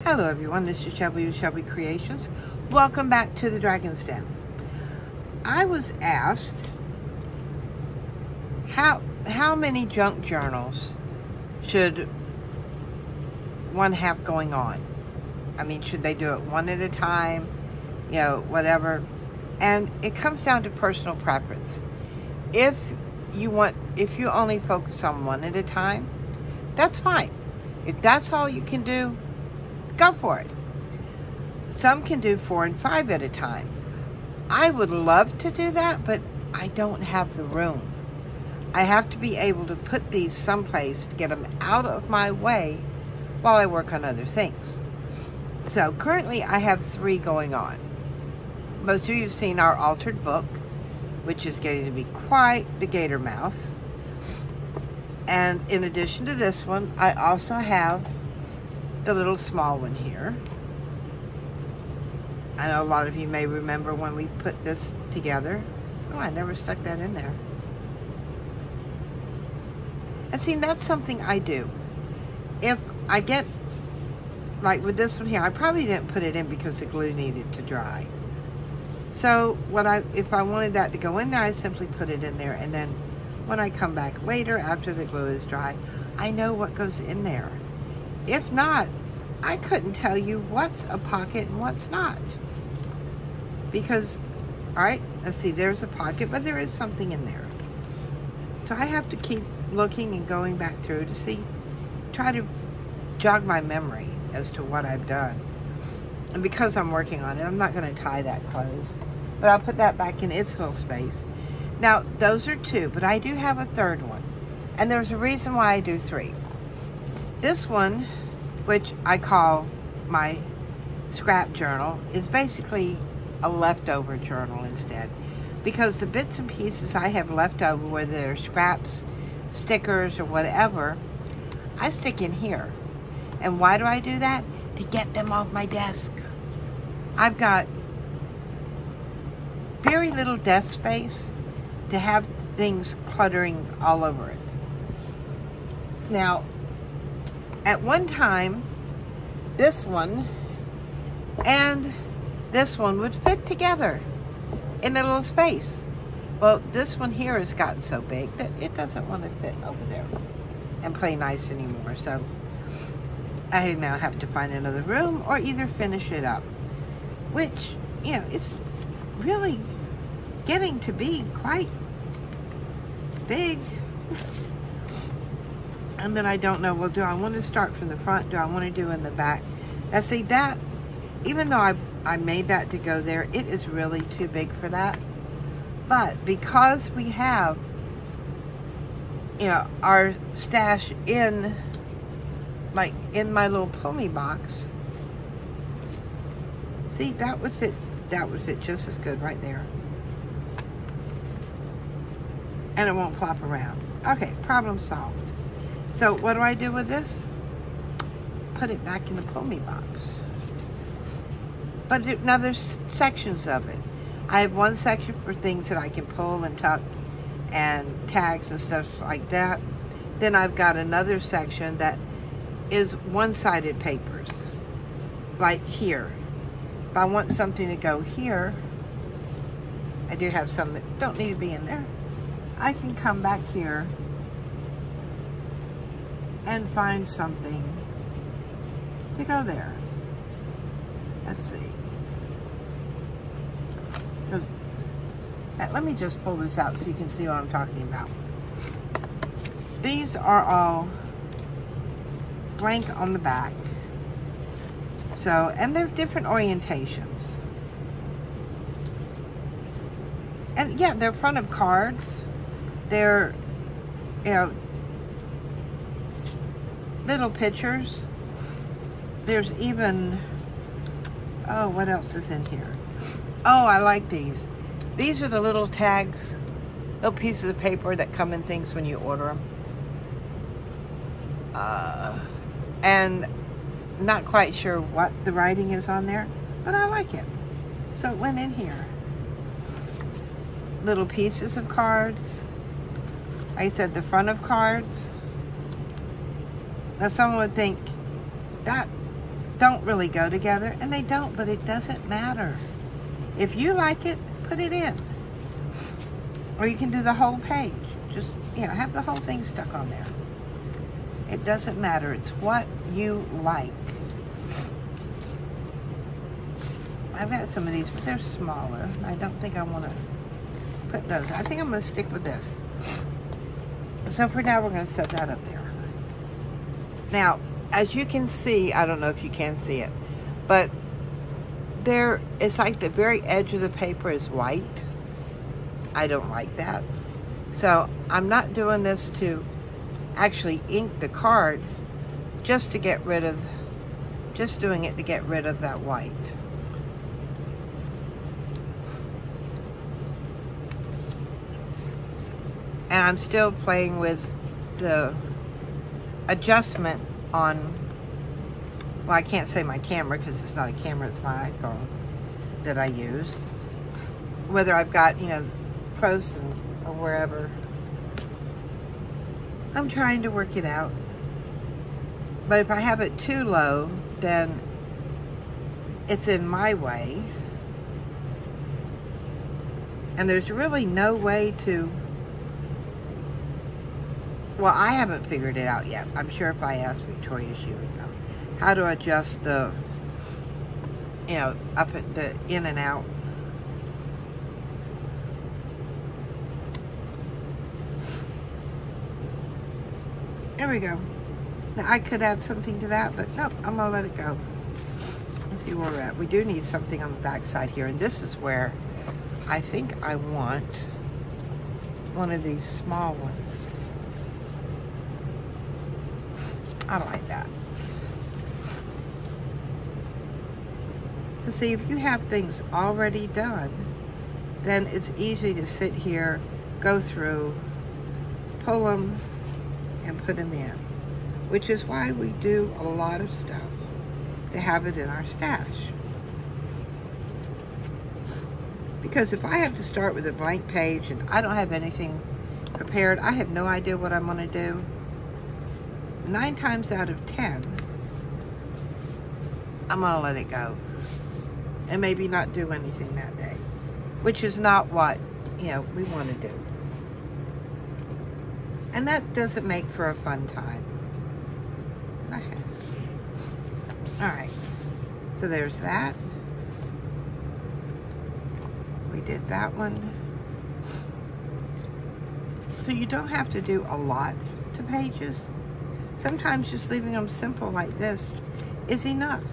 Hello everyone, this is Shelby with Shelby Creations. Welcome back to the Dragon's Den. I was asked how many junk journals should one have going on? I mean, should they do it one at a time, whatever? And it comes down to personal preference. If you only focus on one at a time, that's fine. If that's all you can do, go for it. Some can do 4 and 5 at a time. I would love to do that, but I don't have the room. I have to be able to put these someplace to get them out of my way while I work on other things. So currently I have 3 going on. Most of you have seen our altered book, which is getting to be quite the gator mouth. And in addition to this one, I also have the little small one here. I know a lot of you may remember when we put this together. Oh, I never stuck that in there. And see, that's something I do. If I get, like with this one here, I probably didn't put it in because the glue needed to dry. So if I wanted that to go in there, I simply put it in there, and then when I come back later after the glue is dry, I know what goes in there. If not, I couldn't tell you what's a pocket and what's not. Because, all right, let's see, there's a pocket, but there is something in there. So I have to keep looking and going back through to try to jog my memory as to what I've done. And because I'm working on it, I'm not going to tie that closed, but I'll put that back in its little space. Now, those are 2, but I do have a 3rd one. And there's a reason why I do 3. This one, which I call my scrap journal, is basically a leftover journal instead. Because the bits and pieces I have left over, whether they're scraps, stickers, or whatever, I stick in here. And why do I do that? To get them off my desk. I've got very little desk space to have things cluttering all over it. Now, at one time, this one and this one would fit together in a little space. Well, this one here has gotten so big that it doesn't want to fit over there and play nice anymore. So I now have to find another room or either finish it up, which, it's really getting to be quite big. And then I don't know, well, do I want to start from the front? Do I want to do in the back? Now see, that, even though I made that to go there, it is really too big for that. But because we have, our stash in my little Pumi box, see, that would fit just as good right there. And it won't flop around. Okay, problem solved. So what do I do with this? Put it back in the Pumi box. But now there's sections of it. I have one section for things that I can pull and tuck and tags and stuff like that. Then I've got another section that is one-sided papers, like here. If I want something to go here, I do have some that don't need to be in there. I can come back here and find something to go there. Let's see. Let me just pull this out so you can see what I'm talking about. These are all blank on the back. So, and they're different orientations. And yeah, they're front of cards. They're, little pictures. There's even, oh, what else is in here? Oh, I like these. These are the little tags, little pieces of paper that come in things when you order them. And not quite sure what the writing is on there, but I like it. So it went in here. Little pieces of cards. I said the front of cards. Now someone would think, that don't really go together, and they don't, but it doesn't matter. If you like it, put it in. Or you can do the whole page. Just, have the whole thing stuck on there. It doesn't matter. It's what you like. I've got some of these, but they're smaller. I don't think I want to put those. I think I'm going to stick with this. So for now, we're going to set that up there. Now, as you can see, I don't know if you can see it, but it's like the very edge of the paper is white. I don't like that. So I'm not doing this to actually ink the card, just doing it to get rid of that white. And I'm still playing with the adjustment on, well, I can't say my camera because it's not a camera, it's my iPhone that I use. Whether I've got, close or wherever. I'm trying to work it out. But if I have it too low, then it's in my way. And there's really no way to, well, I haven't figured it out yet. I'm sure if I asked Victoria, she would know how to adjust the, up at the in and out. There we go. Now, I could add something to that, but nope, I'm gonna let it go. Let's see where we're at. We do need something on the back side here, and this is where I think I want one of these small ones. I like that. So see, if you have things already done, then it's easy to sit here, go through, pull them, and put them in. Which is why we do a lot of stuff to have it in our stash. Because if I have to start with a blank page and I don't have anything prepared, I have no idea what I'm going to do. 9 times out of 10, I'm going to let it go. And maybe not do anything that day. Which is not what, we want to do. And that doesn't make for a fun time. Alright. So there's that. We did that one. So you don't have to do a lot to pages. Sometimes just leaving them simple like this is enough.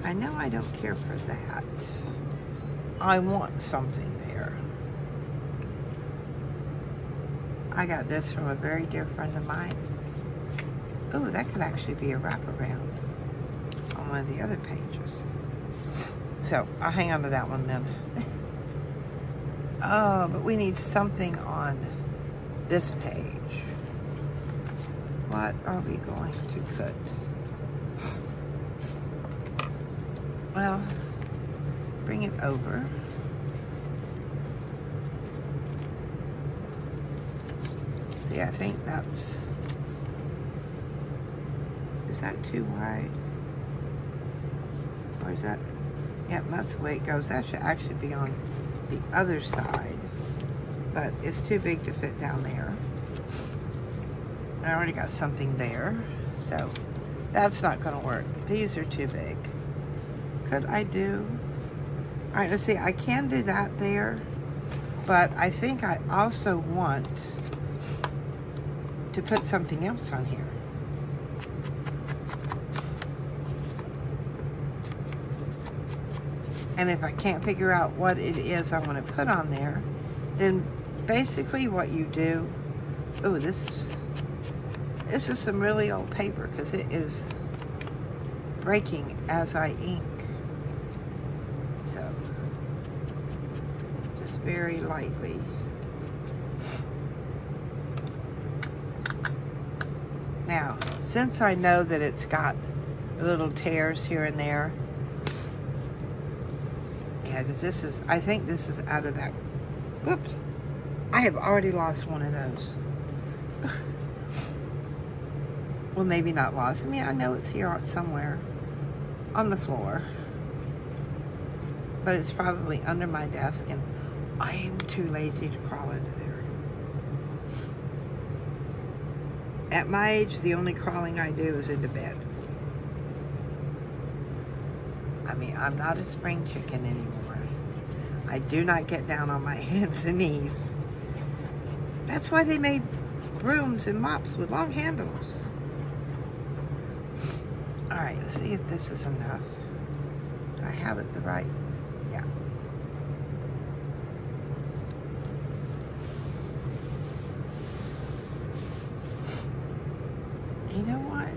I know I don't care for that. I want something there. I got this from a very dear friend of mine. Oh, that could actually be a wraparound on one of the other pages. So, I'll hang on to that one then. Oh, but we need something on this page. What are we going to put? Well, bring it over. See, I think that's, is that too wide? Or is that, yep, that's the way it goes. That should actually be on the other side, but it's too big to fit down there. I already got something there, so that's not going to work. These are too big. Could I do, all right, let's see, I can do that there, but I think I also want to put something else on here. And if I can't figure out what it is I want to put on there, then basically what you do, oh, this is some really old paper because it is breaking as I ink. So, just very lightly. Now, since I know that it's got little tears here and there, yeah, because this is, I think this is out of that, whoops, I have already lost one of those. Well, maybe not lost. I mean, I know it's here somewhere on the floor, but it's probably under my desk, and I am too lazy to crawl into there. At my age, the only crawling I do is into bed. I mean, I'm not a spring chicken anymore. I do not get down on my hands and knees. That's why they made brooms and mops with long handles. All right, let's see if this is enough. Do I have it the right? Yeah. You know what?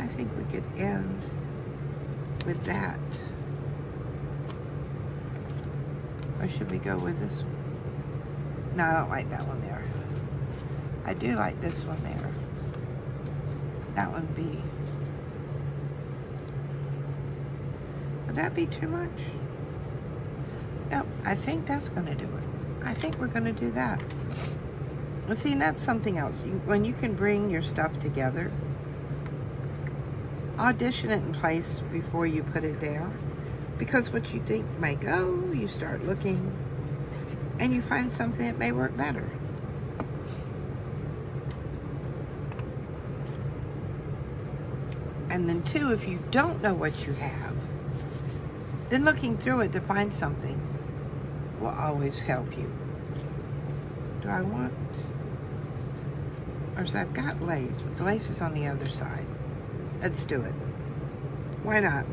I think we could end with that. Or should we go with this one? No, I don't like that one there. I do like this one there. That one be. Would that be too much? No, I think that's going to do it. I think we're going to do that. See, and that's something else. When you can bring your stuff together, audition it in place before you put it down. Because what you think may go, you start looking, and you find something that may work better. And then two, if you don't know what you have, then looking through it to find something will always help you. Do I want, or I've got lace, but the lace is on the other side. Let's do it. Why not?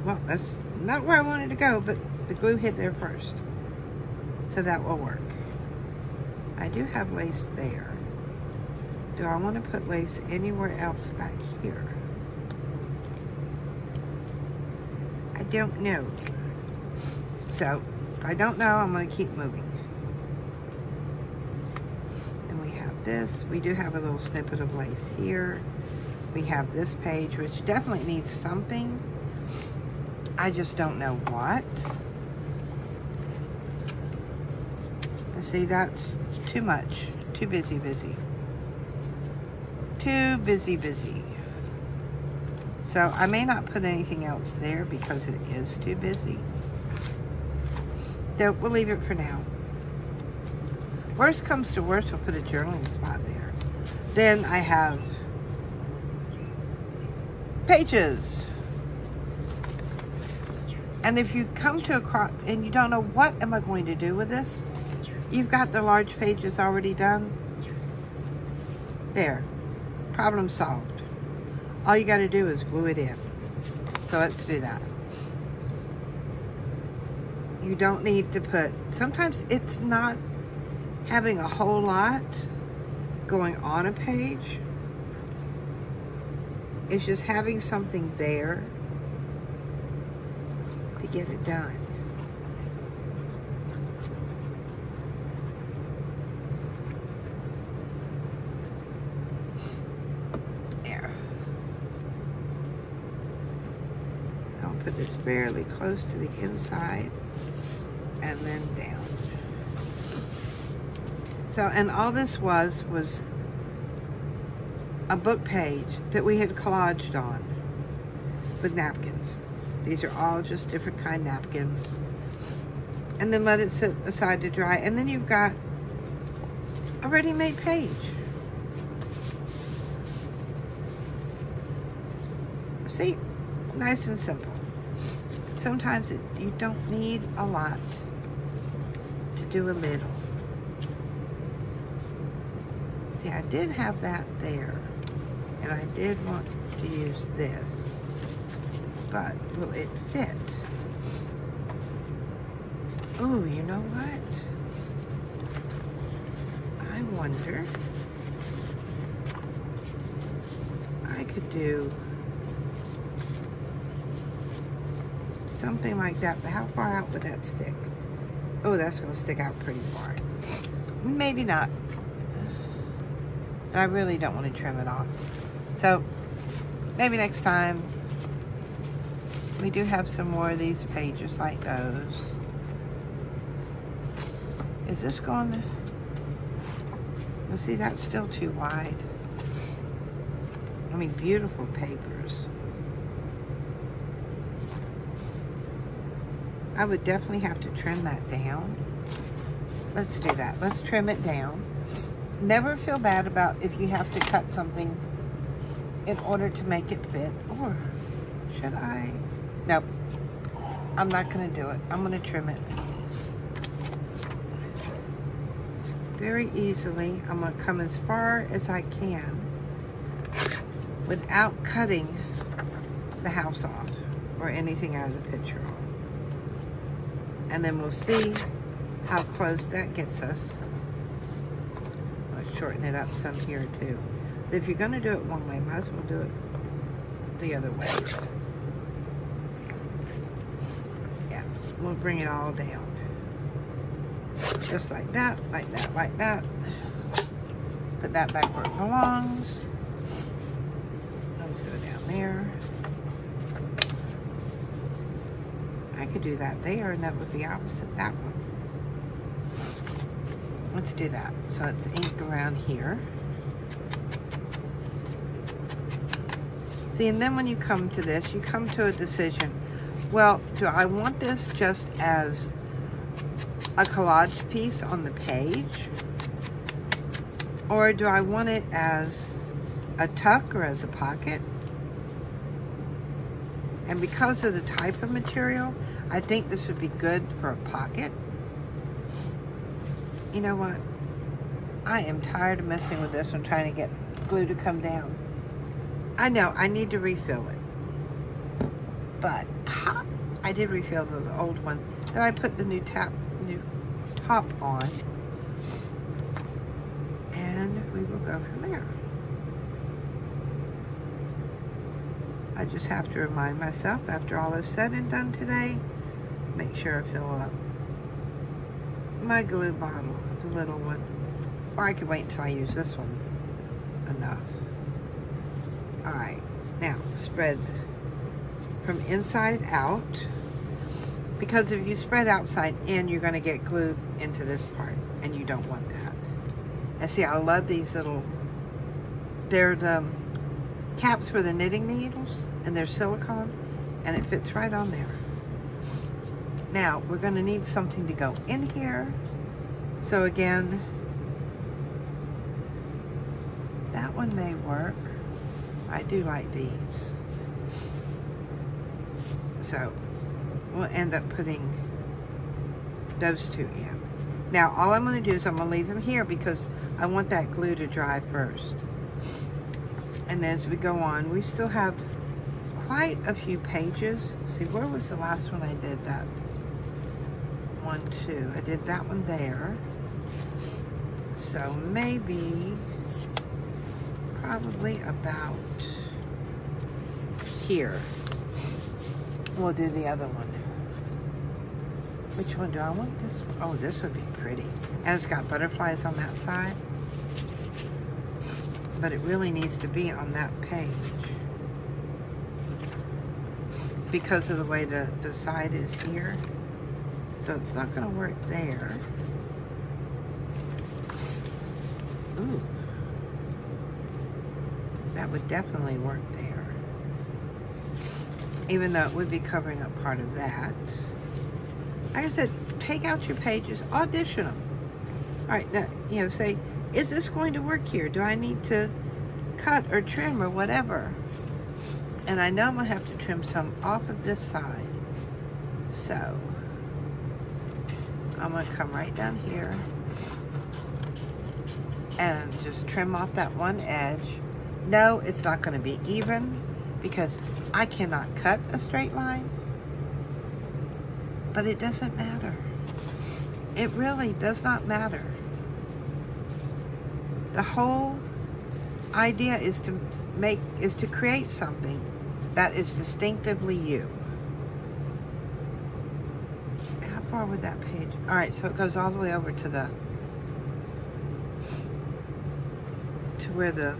Well, that's not where I wanted to go, but the glue hit there first. So that will work. I do have lace there. Do I want to put lace anywhere else back here? I don't know. So, if I don't know, I'm going to keep moving. And we have this. We do have a little snippet of lace here. We have this page, which definitely needs something. I just don't know what. See, that's too much. Too busy. Too busy. So I may not put anything else there because it is too busy. So we'll leave it for now. Worst comes to worst, we'll put a journaling spot there. Then I have pages. And if you come to a cross and you don't know what am I going to do with this, you've got the large pages already done. There, problem solved. All you got to do is glue it in. So let's do that. You don't need to put, sometimes it's not having a whole lot going on a page. It's just having something there to get it done. There. I'll put this fairly close to the inside and then down. So, and all this was a book page that we had collaged on with napkins. These are all just different kind napkins. And then let it sit aside to dry. And then you've got a ready-made page. See? Nice and simple. Sometimes you don't need a lot to do a little. See, I did have that there. And I did want to use this. But will it fit? Oh, you know what? I wonder. I could do something like that, but how far out would that stick? Oh, that's going to stick out pretty far. Maybe not. I really don't want to trim it off. So, maybe next time We do have some more of these pages like those. Is this going to... Well, see, that's still too wide. I mean, beautiful papers. I would definitely have to trim that down. Let's do that. Let's trim it down. Never feel bad about if you have to cut something in order to make it fit. Or should I? Nope. I'm not going to do it. I'm going to trim it. Very easily. I'm going to come as far as I can without cutting the house off or anything out of the picture off. And then we'll see how close that gets us. I'll shorten it up some here too. But if you're going to do it one way, might as well do it the other ways. Yeah, we'll bring it all down. Just like that, like that, like that. Put that back where it belongs. Let's go down there. I could do that there, and that would be opposite that one. Let's do that. So it's ink around here. See, and then when you come to this, you come to a decision. Well, do I want this just as a collage piece on the page? Or do I want it as a tuck or as a pocket? And because of the type of material, I think this would be good for a pocket. You know what? I am tired of messing with this and trying to get glue to come down. I know, I need to refill it. But I did refill the old one. Then I put the new top on. And we will go from there. I just have to remind myself, after all is said and done today, make sure I fill up my glue bottle, the little one. Or I could wait until I use this one enough. Alright, now spread from inside out. Because if you spread outside in, you're going to get glued into this part, and you don't want that. And see, I love these little, they're the caps for the knitting needles, and they're silicone, and it fits right on there. Now, we're going to need something to go in here. So again, that one may work. I do like these. So we'll end up putting those two in. Now, all I'm going to do is I'm going to leave them here because I want that glue to dry first. And as we go on, we still have quite a few pages. See, where was the last one I did that? 1, 2. I did that one there. So maybe, probably about here. We'll do the other one. Which one do I want? This one? Oh, this would be pretty. And it's got butterflies on that side. But it really needs to be on that page. Because of the way the side is here. So it's not going to work there. Ooh. That would definitely work there. Even though it would be covering up part of that. Like I said, take out your pages, audition them. All right, now, you know, say, is this going to work here? Do I need to cut or trim or whatever? And I know I'm going to have to trim some off of this side. So, I'm going to come right down here and just trim off that one edge. No, it's not going to be even because I cannot cut a straight line. But it doesn't matter. It really does not matter. The whole idea is to create something that is distinctively you. How far would that page? All right, so it goes all the way over to where the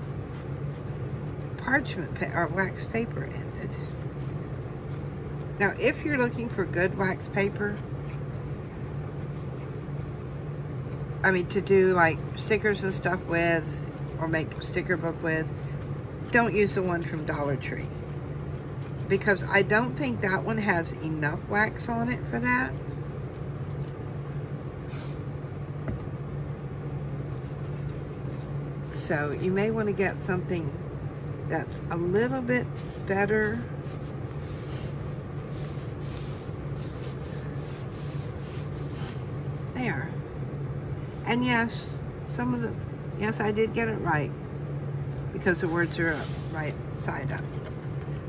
parchment or wax paper ended. Now, if you're looking for good wax paper, I mean, to do like stickers and stuff with, or make a sticker book with, don't use the one from Dollar Tree. Because I don't think that one has enough wax on it for that. So you may want to get something that's a little bit better. There. And yes, yes, I did get it right, because the words are up, right side up.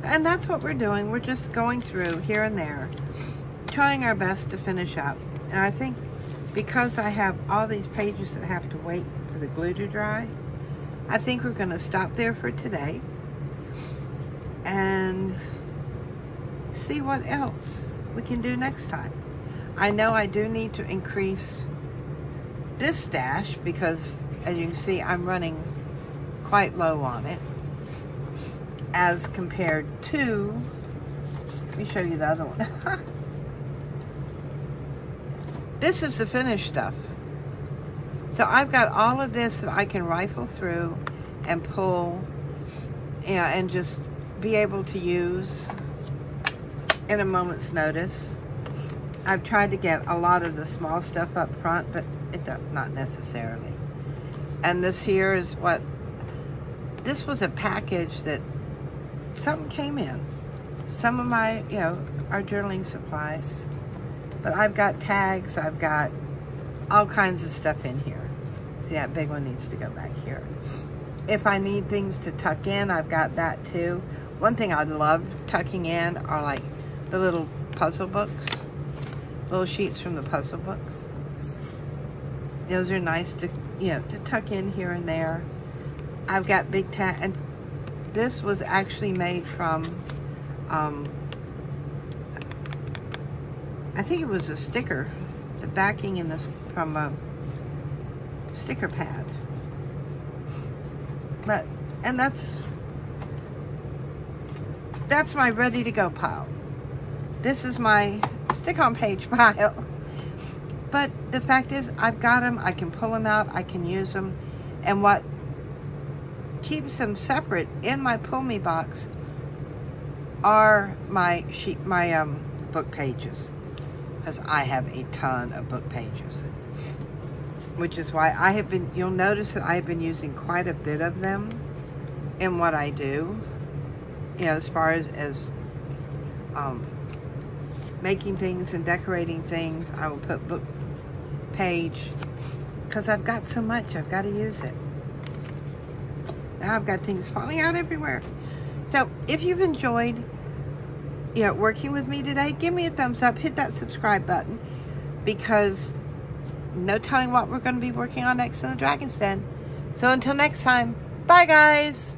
And that's what we're doing. We're just going through here and there, trying our best to finish up. And I think because I have all these pages that have to wait for the glue to dry, I think we're going to stop there for today and see what else we can do next time. I know I do need to increase this stash because, as you can see, I'm running quite low on it as compared to, let me show you the other one. This is the finished stuff. So I've got all of this that I can rifle through and pull, you know, and just be able to use in a moment's notice. I've tried to get a lot of the small stuff up front, but it does not necessarily. And this here is what, this was a package that something came in. Some of my, you know, our journaling supplies. But I've got tags, I've got all kinds of stuff in here. See, that big one needs to go back here. If I need things to tuck in, I've got that too. One thing I love tucking in are like the little puzzle books, little sheets from the puzzle books. Those are nice to, you know, to tuck in here and there. I've got big tag, and this was actually made from, I think it was a sticker, the backing in this from a sticker pad. But, and that's my ready to go pile. This is my stick on page pile. But the fact is, I've got them, I can pull them out, I can use them. And what keeps them separate in my pull me box are my book pages. Because I have a ton of book pages. Which is why I have been, you'll notice that I've been using quite a bit of them in what I do. You know, as far as making things and decorating things, I will put book page, because I've got so much, I've got to use it. Now I've got things falling out everywhere. So if you've enjoyed, you know, working with me today, give me a thumbs up, hit that subscribe button, because no telling what we're going to be working on next in the Dragon's Den. So until next time, bye guys!